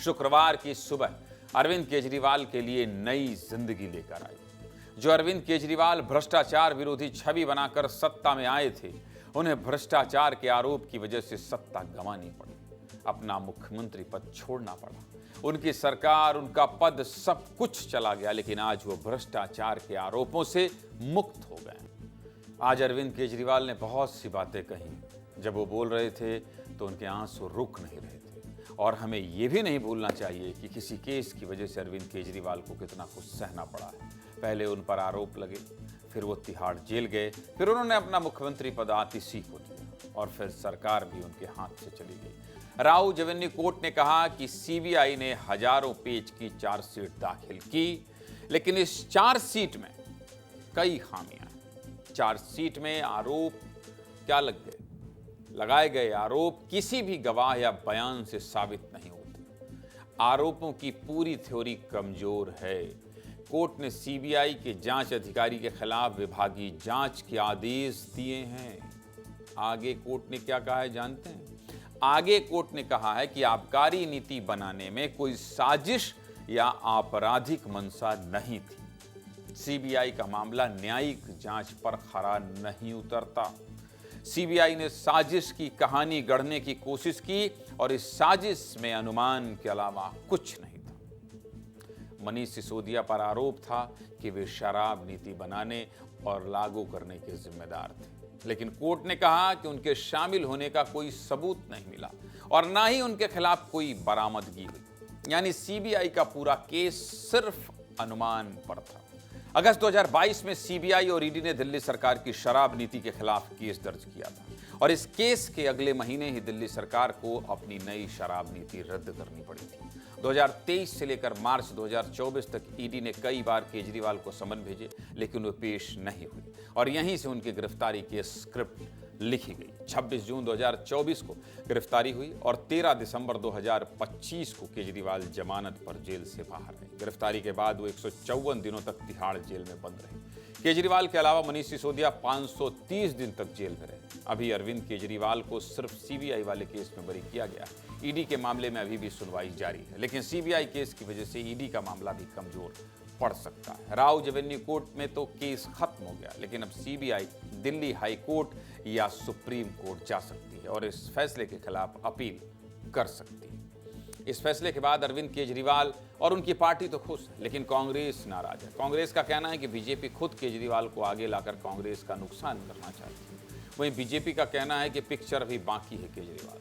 शुक्रवार की सुबह अरविंद केजरीवाल के लिए नई जिंदगी लेकर आई। जो अरविंद केजरीवाल भ्रष्टाचार विरोधी छवि बनाकर सत्ता में आए थे, उन्हें भ्रष्टाचार के आरोप की वजह से सत्ता गंवानी पड़ी, अपना मुख्यमंत्री पद छोड़ना पड़ा। उनकी सरकार, उनका पद, सब कुछ चला गया, लेकिन आज वो भ्रष्टाचार के आरोपों से मुक्त हो गए। आज अरविंद केजरीवाल ने बहुत सी बातें कही। जब वो बोल रहे थे तो उनके आंसू रुक नहीं रहे थे। और हमें ये भी नहीं भूलना चाहिए कि किसी केस की वजह से अरविंद केजरीवाल को कितना कुछ सहना पड़ा है। पहले उन पर आरोप लगे, फिर वो तिहाड़ जेल गए, फिर उन्होंने अपना मुख्यमंत्री पद आतिशी को दिया और फिर सरकार भी उनके हाथ से चली गई। राउ रेवेन्यू कोर्ट ने कहा कि सीबीआई ने हजारों पेज की चार्जशीट दाखिल की, लेकिन इस चार्जशीट में कई खामियां हैं। चार्जशीट में आरोप क्या लगाए गए आरोप किसी भी गवाह या बयान से साबित नहीं होते। आरोपों की पूरी थ्योरी कमजोर है। कोर्ट ने सीबीआई के जांच अधिकारी के खिलाफ विभागीय जांच के आदेश दिए हैं। आगे कोर्ट ने क्या कहा है जानते हैं? आगे कोर्ट ने कहा है कि आबकारी नीति बनाने में कोई साजिश या आपराधिक मंशा नहीं थी। सीबीआई का मामला न्यायिक जांच पर खरा नहीं उतरता। सीबीआई ने साजिश की कहानी गढ़ने की कोशिश की और इस साजिश में अनुमान के अलावा कुछ नहीं था। मनीष सिसोदिया पर आरोप था कि वे शराब नीति बनाने और लागू करने के जिम्मेदार थे, लेकिन कोर्ट ने कहा कि उनके शामिल होने का कोई सबूत नहीं मिला और ना ही उनके खिलाफ कोई बरामदगी हुई। यानी सीबीआई का पूरा केस सिर्फ अनुमान पर था। अगस्त 2022 में सीबीआई और ईडी ने दिल्ली सरकार की शराब नीति के खिलाफ केस दर्ज किया था और इस केस के अगले महीने ही दिल्ली सरकार को अपनी नई शराब नीति रद्द करनी पड़ी थी। 2023 से लेकर मार्च 2024 तक ईडी ने कई बार केजरीवाल को समन भेजे, लेकिन वो पेश नहीं हुई और यहीं से उनकी गिरफ्तारी की स्क्रिप्ट लिखी गई। 26 जून 2024 को गिरफ्तारी हुई और 13 दिसंबर 2025 को केजरीवाल जमानत पर जेल से बाहर आए। गिरफ्तारी के बाद वो 154 दिनों तक तिहाड़ जेल में बंद रहे। केजरीवाल के अलावा मनीष सिसोदिया 530 दिन तक जेल में रहे। अभी अरविंद केजरीवाल को सिर्फ सीबीआई वाले केस में बरी किया गया है। ईडी के मामले में अभी भी सुनवाई जारी है, लेकिन सीबीआई केस की वजह से ईडी का मामला भी कमजोर पड़ सकता है। राउ रेवेन्यू कोर्ट में तो केस खत्म हो गया, लेकिन अब सीबीआई दिल्ली हाई कोर्ट या सुप्रीम कोर्ट जा सकती है और इस फैसले के खिलाफ अपील कर सकती है। इस फैसले के बाद अरविंद केजरीवाल और उनकी पार्टी तो खुश है, लेकिन कांग्रेस नाराज है। कांग्रेस का कहना है कि बीजेपी खुद केजरीवाल को आगे लाकर कांग्रेस का नुकसान करना चाहती है। वहीं बीजेपी का कहना है कि पिक्चर अभी बाकी है केजरीवाल